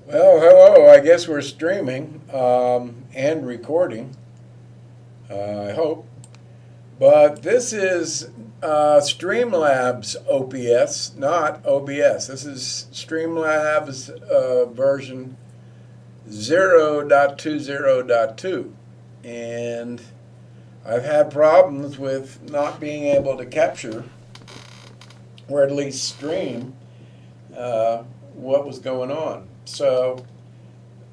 Well, hello. I guess we're streaming and recording. I hope. But this is Streamlabs OPS, not OBS. This is Streamlabs version 0.20.2. And I've had problems with not being able to capture, or at least stream, what was going on. So,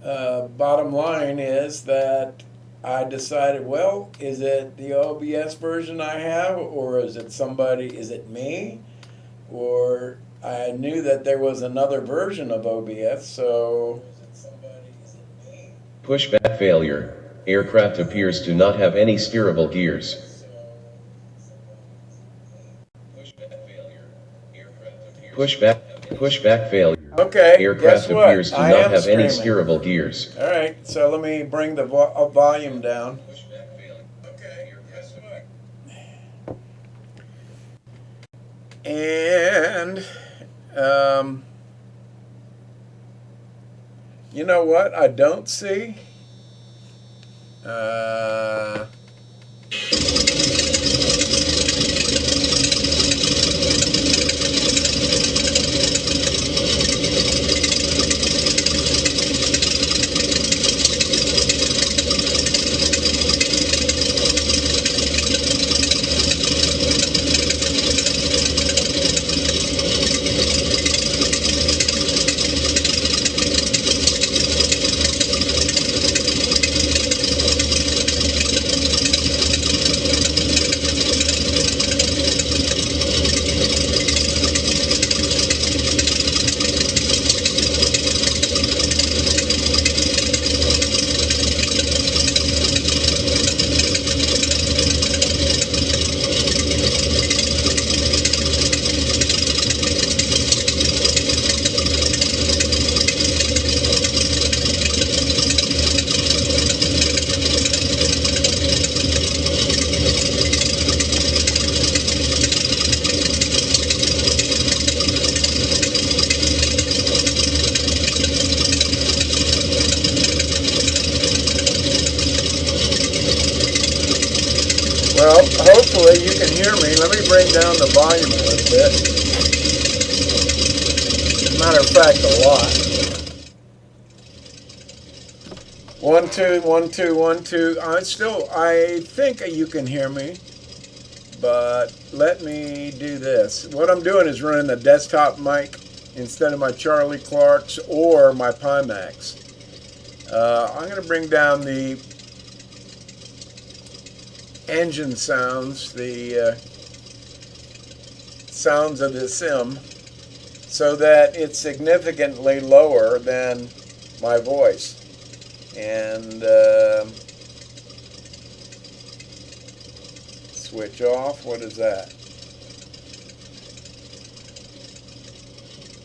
bottom line is that I decided, well, is it the OBS version I have, or is it me? Or I knew that there was another version of OBS, so. Pushback failure. Aircraft appears to not have any steerable gears. Pushback failure. Okay, Aircraft guess what? appears to I not am have any streaming. steerable gears. All right, so let me bring the volume down. And you know what? I don't see. Uh, well, hopefully you can hear me. Let me bring down the volume a little bit. Matter of fact, a lot. 1 2 1 2 1 2. I think you can hear me, but let me do this. What I'm doing is running the desktop mic instead of my Charlie Clark's or my Pimax. I'm going to bring down the engine sounds, the sounds of the sim, so that it's significantly lower than my voice. And switch off. What is that?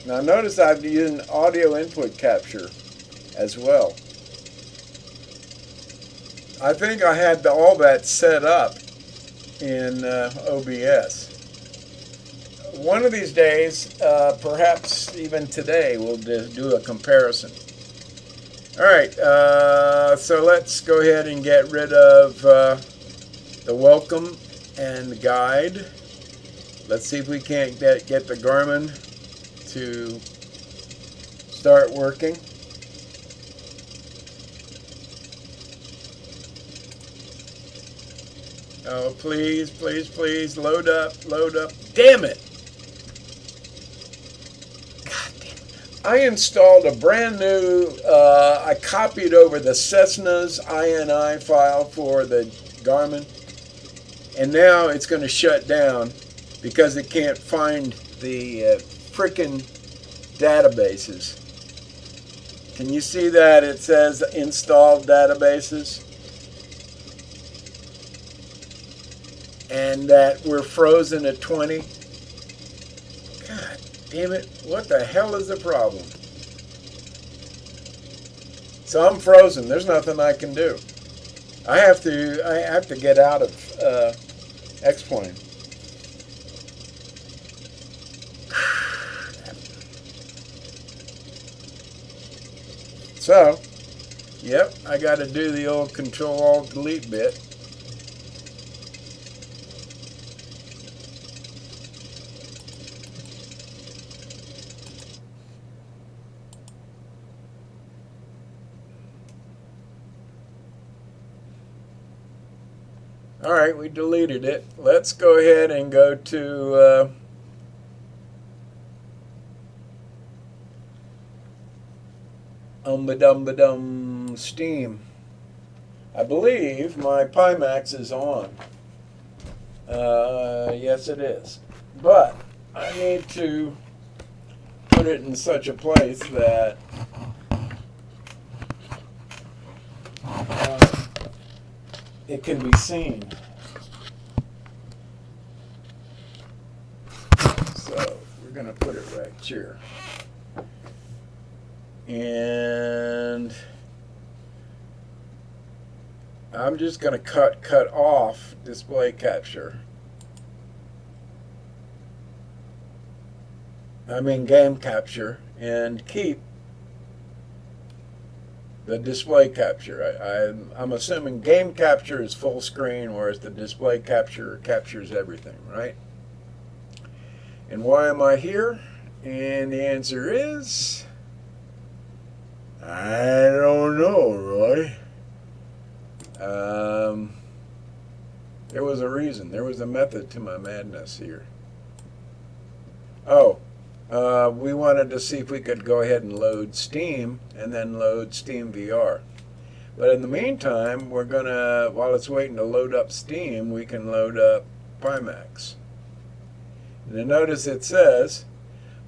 Now notice I've used an audio input capture as well. I think I had all that set up in OBS. One of these days, perhaps even today, we'll do a comparison. All right, so let's go ahead and get rid of the welcome and the guide. Let's see if we can't get the Garmin to start working. Oh, please, please, please, load up, load up. Damn it! God damn it. I installed a brand new, I copied over the Cessna's INI file for the Garmin, and now it's going to shut down because it can't find the frickin' databases. Can you see that? It says installed databases. And that we're frozen at 20. God damn it. What the hell is the problem? So I'm frozen. There's nothing I can do. I have to get out of X-Plane. So, yep, I got to do the old Control-Alt-Delete bit. All right, we deleted it. Let's go ahead and go to Steam. I believe my Pimax is on. Yes, it is. But I need to put it in such a place that it can be seen. So we're going to put it right here. And I'm just going to cut off display capture. I mean game capture, and keep the display capture. I'm assuming game capture is full screen, whereas the display capture captures everything, right? And why am I here? And the answer is, I don't know, Roy. There was a reason. There was a method to my madness here. Oh, we wanted to see if we could go ahead and load Steam and then load Steam VR. But in the meantime, we're going to, while it's waiting to load up Steam, we can load up Pimax. And then notice it says,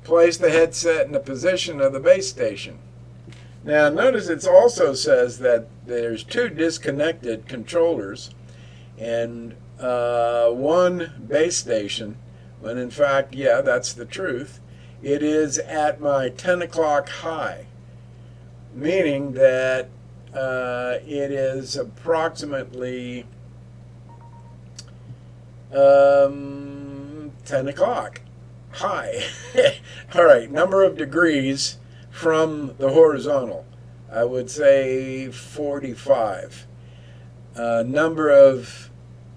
place the headset in the position of the base station. Now notice it also says that there's two disconnected controllers and one base station, when in fact, yeah, that's the truth. It is at my 10 o'clock high, meaning that it is approximately 10 o'clock high. All right, number of degrees from the horizontal, I would say 45. Number of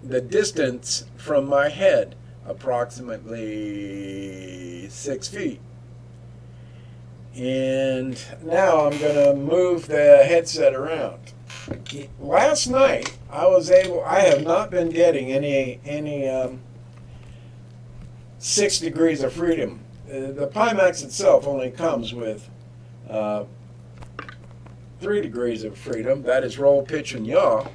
the distance from my head, approximately 6 feet. And now I'm going to move the headset around. Last night I have not been getting any 6 degrees of freedom. The Pimax itself only comes with 3 degrees of freedom. That is roll, pitch, and yaw.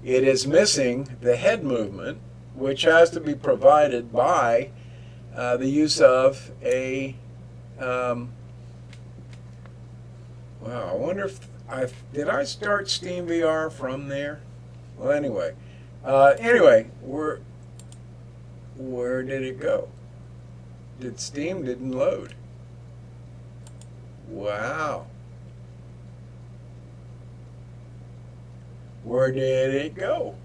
It is missing the head movement, which has to be provided by the use of a wow, I wonder if did I start Steam VR from there? Well, anyway, where did it go? Steam didn't load. Wow. Where did it go?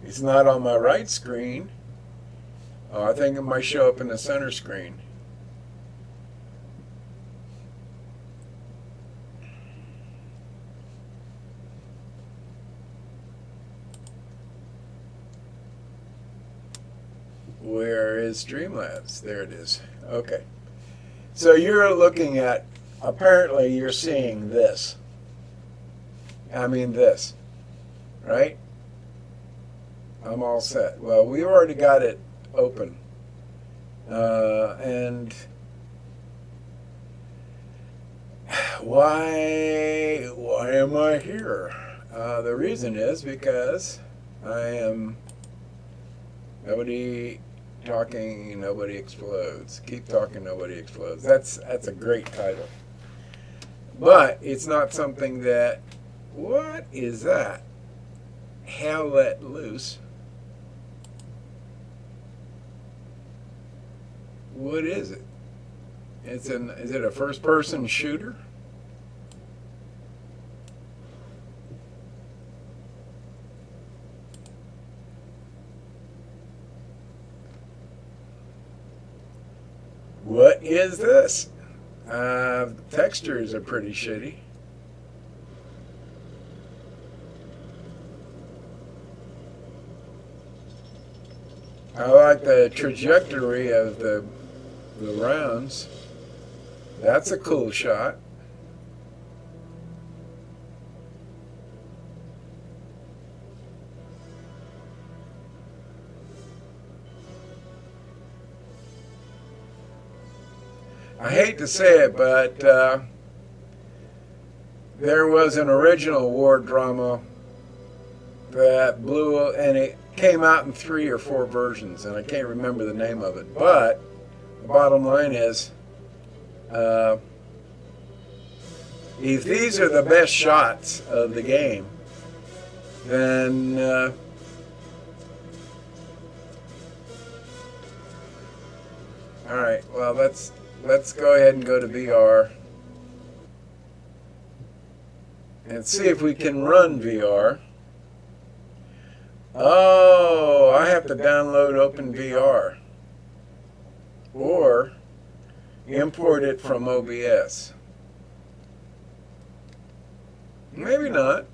It's not on my right screen. Oh, I think it might show up in the center screen. Where is Streamlabs? There it is. Okay. So you're looking at, apparently you're seeing this. I mean this, right? I'm all set. Well, we already got it open. And why am I here? The reason is because I am nobody talking, nobody explodes. Keep talking, nobody explodes. That's a great title. But it's not something that, what is that? Hell let loose. What is it? Is it a first person shooter? What is this? The textures are pretty shitty. I like the trajectory of the rounds. That's a cool shot. I hate to say it, but there was an original war drama that blew, and it came out in 3 or 4 versions, and I can't remember the name of it. But the bottom line is, if these are the best shots of the game, then all right. Well, let's go ahead and go to VR and see if we can run VR. Oh, I have to download OpenVR or import it from OBS. Maybe not.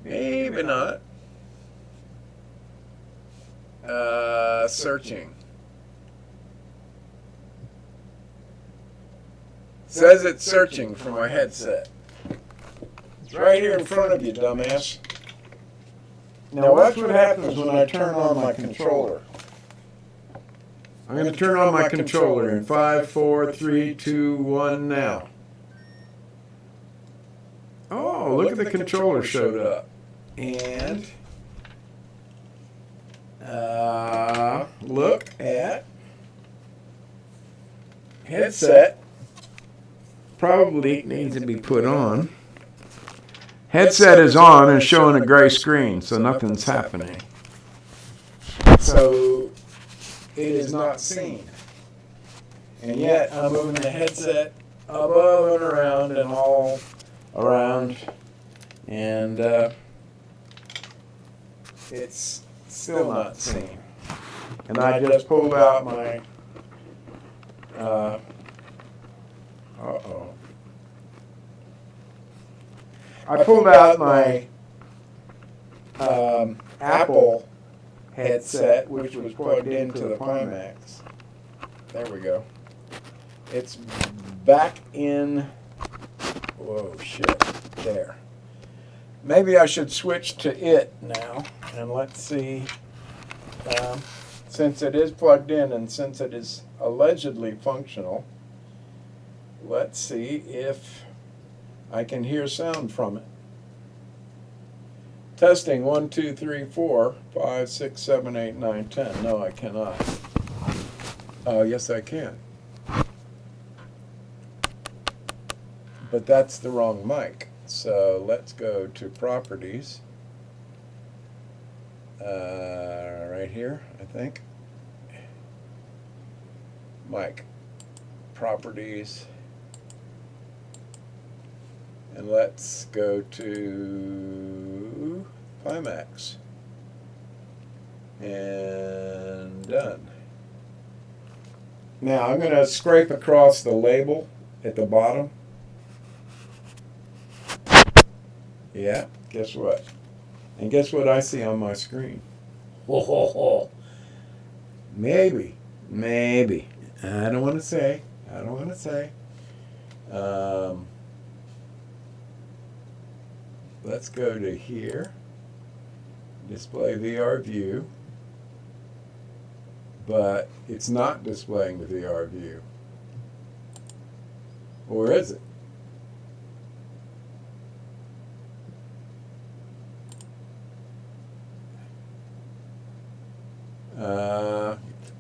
Maybe not. Searching. Says it's searching for my headset. It's right here in front of you, dumbass. Now watch what happens when I turn on my controller. I'm going to turn on my controller in 5, 4, 3, 2, 1 now. Oh, look at the controller showed up. And look at headset. Probably needs to be put on. Headset is on and showing a gray screen, so nothing's happening. So it is not seen. And yet I'm moving the headset above and around and all around, and it's still not seen. And I just pulled out my I pulled out my Apple headset, which was plugged into the Pimax. There we go. It's back in. Whoa, shit. There. Maybe I should switch to it now, and let's see. Since it is plugged in and since it is allegedly functional, let's see if I can hear sound from it. Testing 1, 2, 3, 4, 5, 6, 7, 8, 9, 10. No, I cannot. Oh, yes, I can. But that's the wrong mic. So let's go to properties. Right here, I think. Mic. Properties. And let's go to Pimax. And done. Now I'm going to scrape across the label at the bottom. Yeah, guess what? And guess what I see on my screen? Maybe. I don't want to say. Let's go to here. Display VR view. But it's not displaying the VR view. Or is it?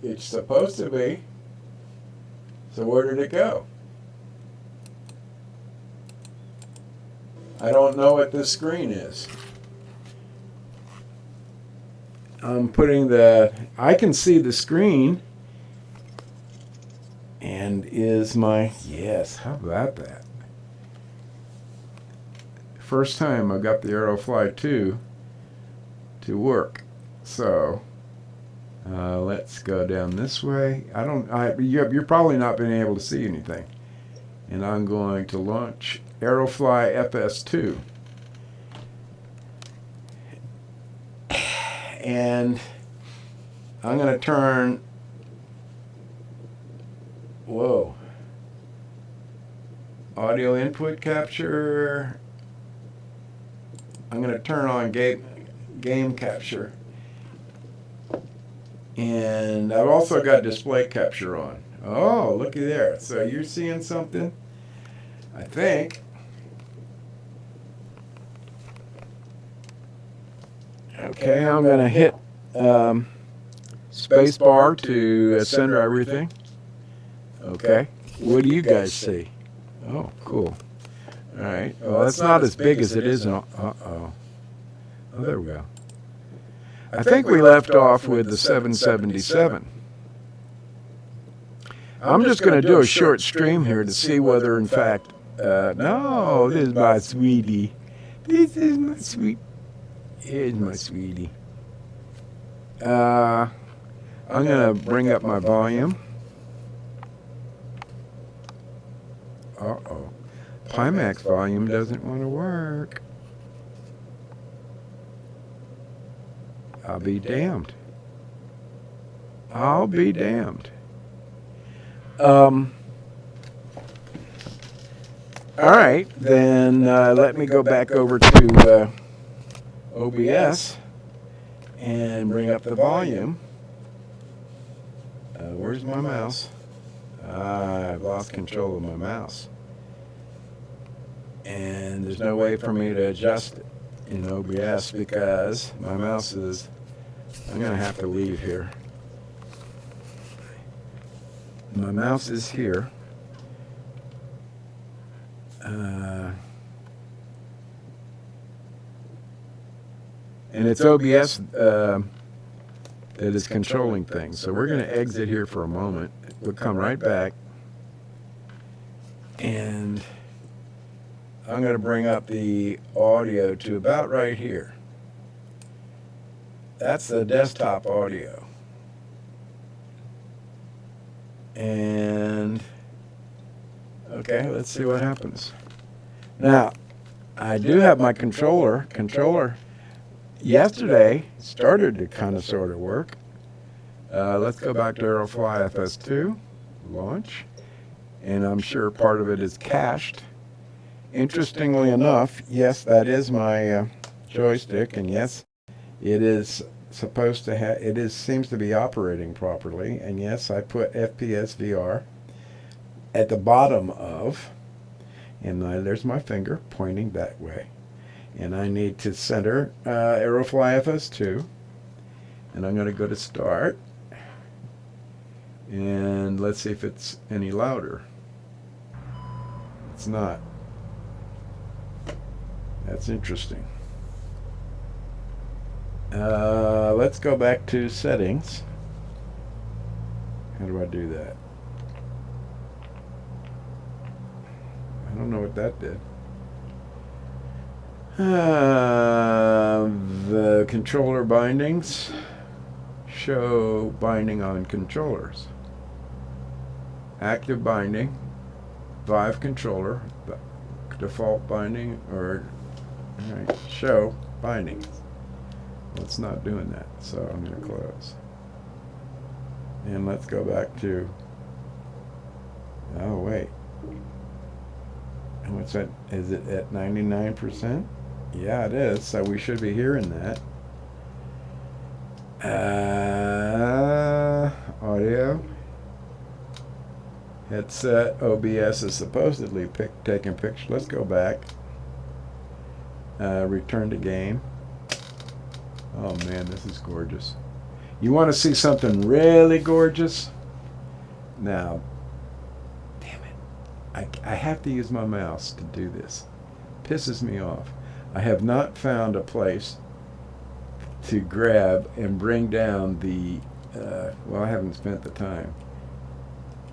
It's supposed to be. So where did it go? I don't know what this screen is. I'm putting I can see the screen. And is my, yes, how about that? First time I got the Aerofly 2 to work. So Let's go down this way. You're probably not been able to see anything. And I'm going to launch Aerofly FS2. And I'm going to turn, whoa, audio input capture. I'm going to turn on game capture. And I've also got display capture on. Oh, looky there. So you're seeing something? I think. Okay, I'm going to hit space bar to center everything. Okay. What do you guys see? Oh, cool. All right. Well, that's not as big as it is. Uh-oh. Oh, there we go. I think we left off with the 777. I'm just going to do a short stream here to see whether, in fact, no, this is my sweetie. This is my sweet. Here's my sweetie. I'm going to bring up my volume. Uh-oh. Pimax volume doesn't want to work. I'll be damned. I'll be damned. All right, then let me go back over to OBS and bring up the volume. Where's my mouse? I've lost control of my mouse. And there's no way for me to adjust it in OBS because my mouse is, I'm going to have to leave here. My mouse is here. And it's OBS that is controlling things. So we're going to exit here for a moment. We'll come right back. And I'm going to bring up the audio to about right here. That's the desktop audio. And, okay, let's see what happens. Now, I do have my controller. Yesterday started to kind of sort of work. Let's go back to Aerofly FS2, launch, and I'm sure part of it is cached. Interestingly enough, yes, that is my joystick, and yes, it is supposed to have, seems to be operating properly, and yes, I put FPS VR at the bottom of, and there's my finger pointing that way. And I need to center Aerofly FS2. And I'm going to go to Start. And let's see if it's any louder. It's not. That's interesting. Let's go back to Settings. How do I do that? I don't know what that did. The controller bindings show binding on controllers. Active binding, Vive controller, default binding, or show bindings. Well, it's not doing that, so I'm going to close. And let's go back to, oh wait. And what's that? Is it at 99%? Yeah, it is. So we should be hearing that. Audio. Headset. OBS is supposedly taking pictures. Let's go back. Return to game. Oh man, this is gorgeous. You want to see something really gorgeous? Now, damn it. I have to use my mouse to do this. Pisses me off. I have not found a place to grab and bring down the, well, I haven't spent the time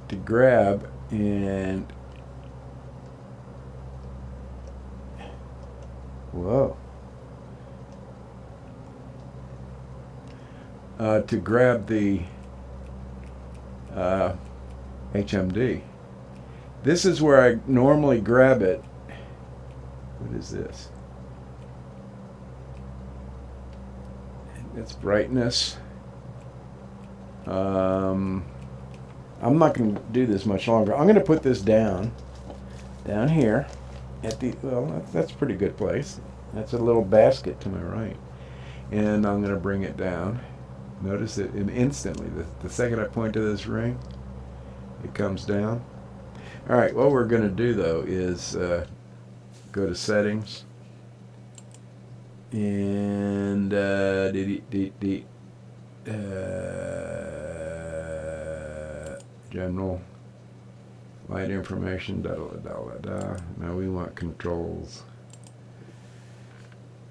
to grab and, whoa. to grab the HMD. This is where I normally grab it. What is this? It's brightness. I'm not going to do this much longer. I'm going to put this down here at the, well, that's a pretty good place. That's a little basket to my right. And I'm going to bring it down. Notice it instantly. The second I point to this ring, it comes down. All right, what we're going to do though is go to settings and general light information, Now we want controls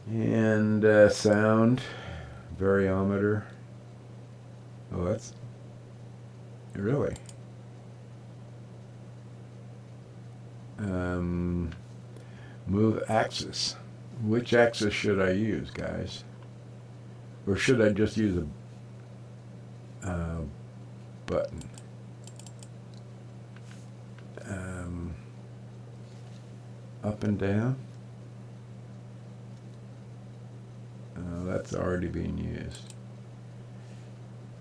and sound, variometer. Oh, that's really move axis. Which axis should I use, guys? Or should I just use a button? Up and down? That's already being used.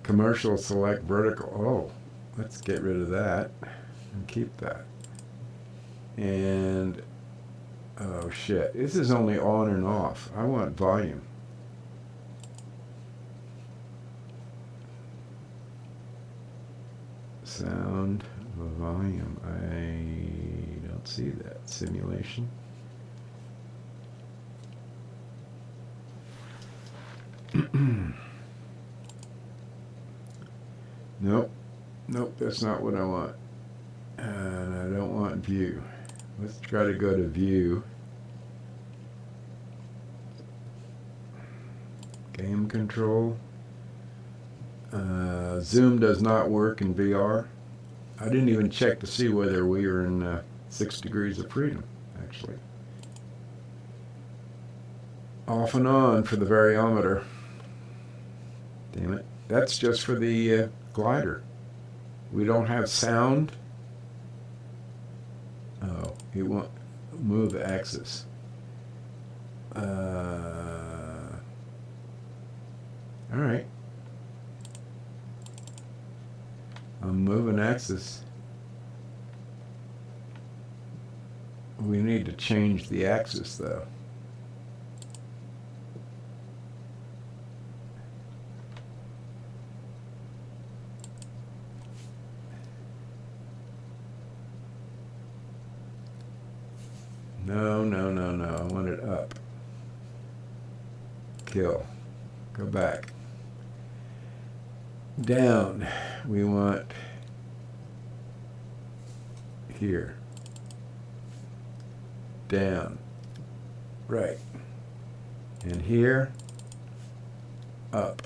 Commercial select vertical. Oh, let's get rid of that and keep that. And oh shit, this is only on and off. I want volume. Sound, volume. I don't see that. Simulation. Nope, that's not what I want. And I don't want view. Let's try to go to view. Game control. Zoom does not work in VR. I didn't even check to see whether we were in 6 degrees of freedom, actually. Off and on for the variometer. Damn it. That's just for the glider. We don't have sound. Oh, it won't move the axis. All right. I'm moving axis. We need to change the axis though. No. I want it up. Kill. Go back. Down. We want here. Down. Right. And here. Up.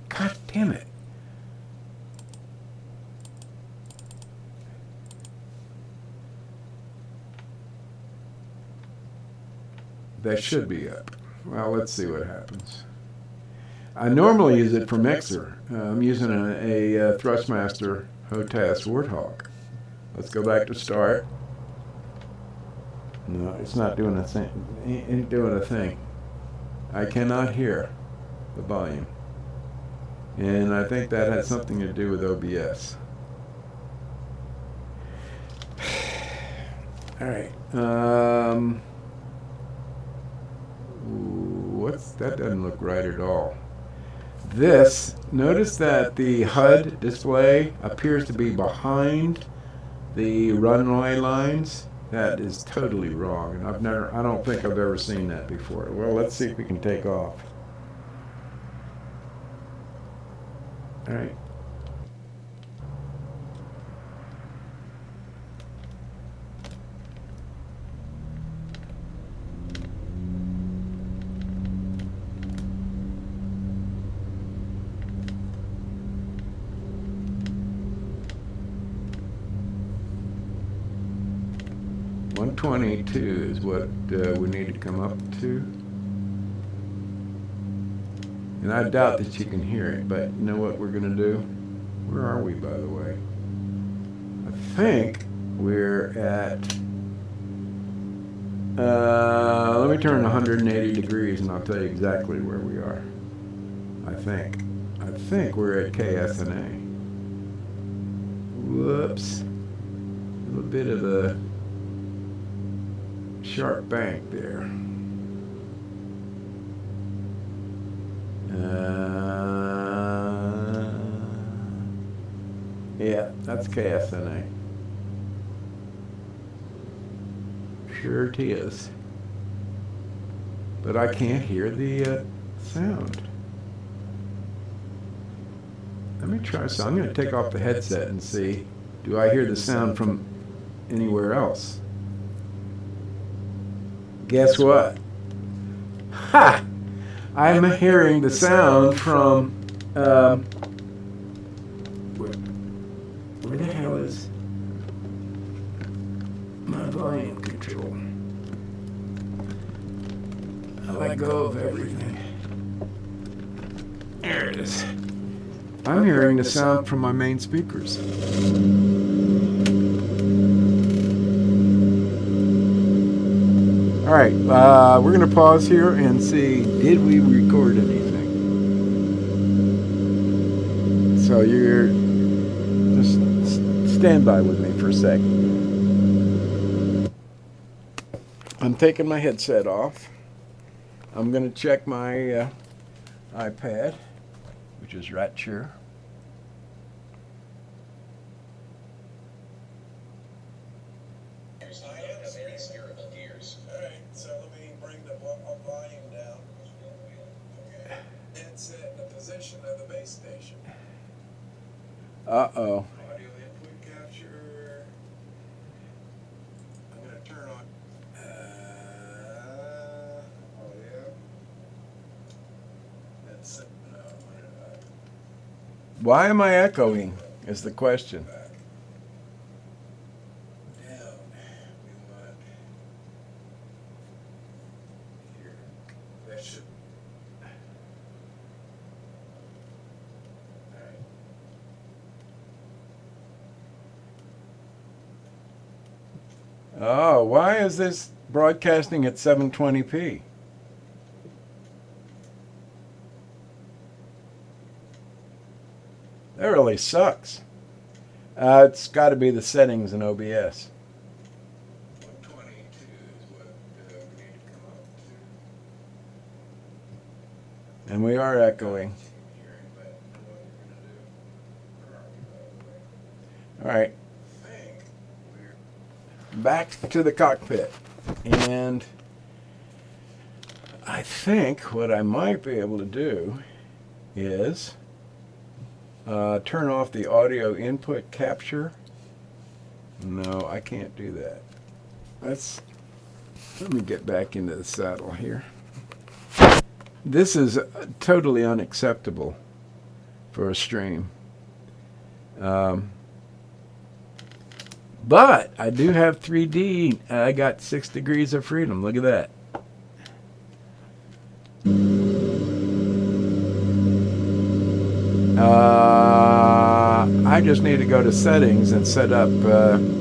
God damn it. That should be up. Well, let's see what happens. I normally use it for mixer. I'm using a Thrustmaster HOTAS Warthog. Let's go back to start. No, it's not doing a thing. It ain't doing a thing. I cannot hear the volume. And I think that has something to do with OBS. All right. That doesn't look right at all. Notice that the HUD display appears to be behind the runway lines. That is totally wrong, and I don't think I've ever seen that before. Well, let's see if we can take off. All right. .122 is what we need to come up to. And I doubt that you can hear it, but you know what we're going to do? Where are we, by the way? I think we're at, let me turn 180 degrees and I'll tell you exactly where we are. I think we're at KSNA. Whoops. A little bit of a sharp bank there. Yeah, that's KSNA. Sure it is. But I can't hear the sound. Let me try. So I'm going to take off the headset and see, do I hear the sound from anywhere else? Guess what? Ha! I'm hearing the sound from, where the hell is my volume control? I let go of everything. There it is. I'm hearing the sound from my main speakers. All right, we're going to pause here and see, did we record anything? So you're just stand by with me for a second. I'm taking my headset off. I'm going to check my iPad, which is right here. So let me bring the volume down. Okay. It's in the position of the base station. Uh-oh. Audio input capture. I'm going to turn on. Oh, yeah. That's it. No, why am I echoing is the question. Oh, why is this broadcasting at 720p? That really sucks. It's got to be the settings in OBS. 122 is what we need to come up to. And we are echoing. All right. Back to the cockpit. And I think what I might be able to do is turn off the audio input capture. No, I can't do that. Let me get back into the saddle here. This is totally unacceptable for a stream. But I do have 3D. I got 6 degrees of freedom. Look at that. I just need to go to settings and set up,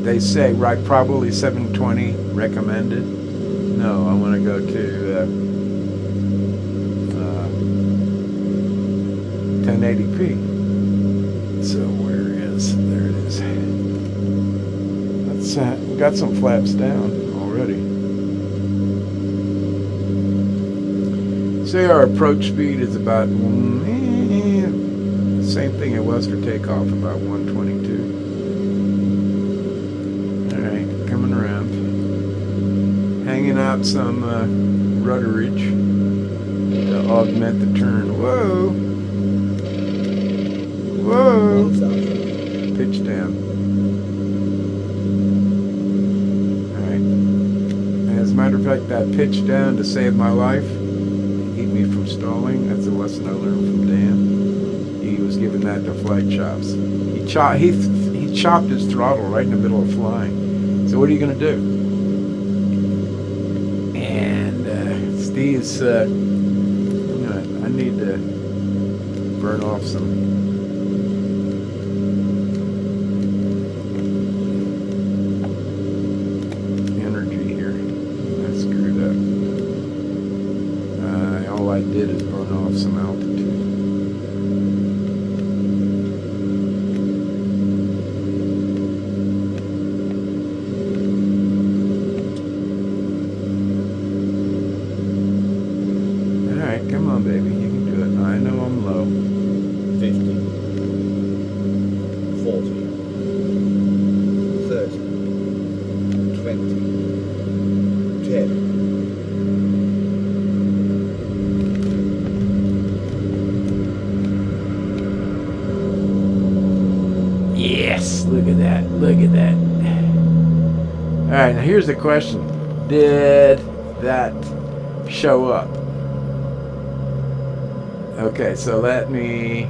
they say, right, probably 720 recommended. No, I want to go to 1080p. So where is, there it is. We got some flaps down already. Say our approach speed is about the same thing it was for takeoff, about 122. All right, coming around, hanging out some rudderage to augment the turn. Whoa, whoa, pitch down. As a matter of fact, that pitch down to save my life, keep me from stalling. That's a lesson I learned from Dan. He was giving that to flight chops. He chopped his throttle right in the middle of flying. So what are you going to do? And Steve's, I need to burn off some energy here. I screwed up. All I did is burn off some altitude. Alright, come on, baby. You can do it. I know I'm low. 50, 40, 30, 20, 10. Yes, look at that. Look at that. Alright, now here's the question. Did that show up? Okay, so let me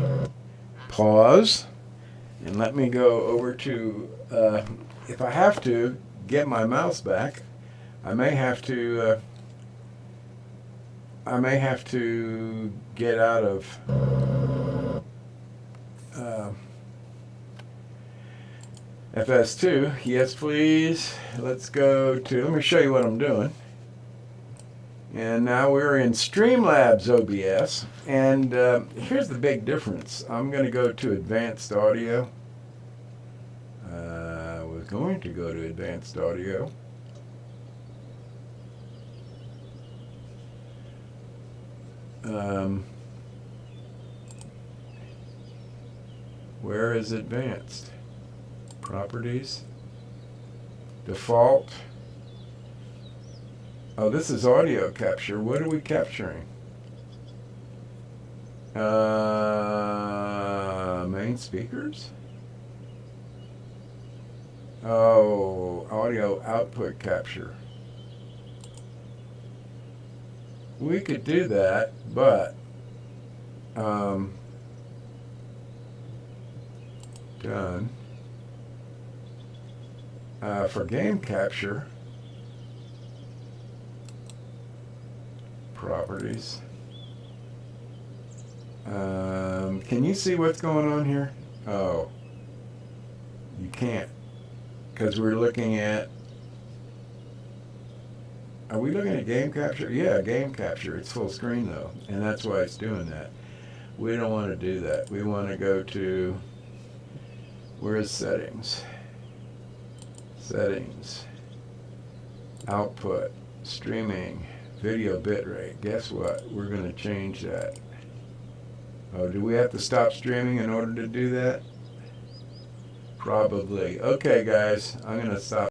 pause and let me go over to, if I have to, get my mouse back. I may have to get out of FS2. Yes, please. Let's go to, let me show you what I'm doing. And now we're in Streamlabs OBS. And here's the big difference. I'm going to go to Advanced Audio. I was going to go to Advanced Audio. Where is Advanced? Properties. Default. Oh, this is audio capture. What are we capturing? Main speakers? Oh, audio output capture. We could do that, but done. For game capture, properties. Can you see what's going on here? Oh, you can't, because we're looking at, are we looking at game capture? Yeah, game capture. It's full screen though, and that's why it's doing that. We don't want to do that. We want to go to, where's settings? Settings, output, streaming, video bitrate. Guess what? We're going to change that. Oh, do we have to stop streaming in order to do that? Probably. Okay, guys, I'm going to stop.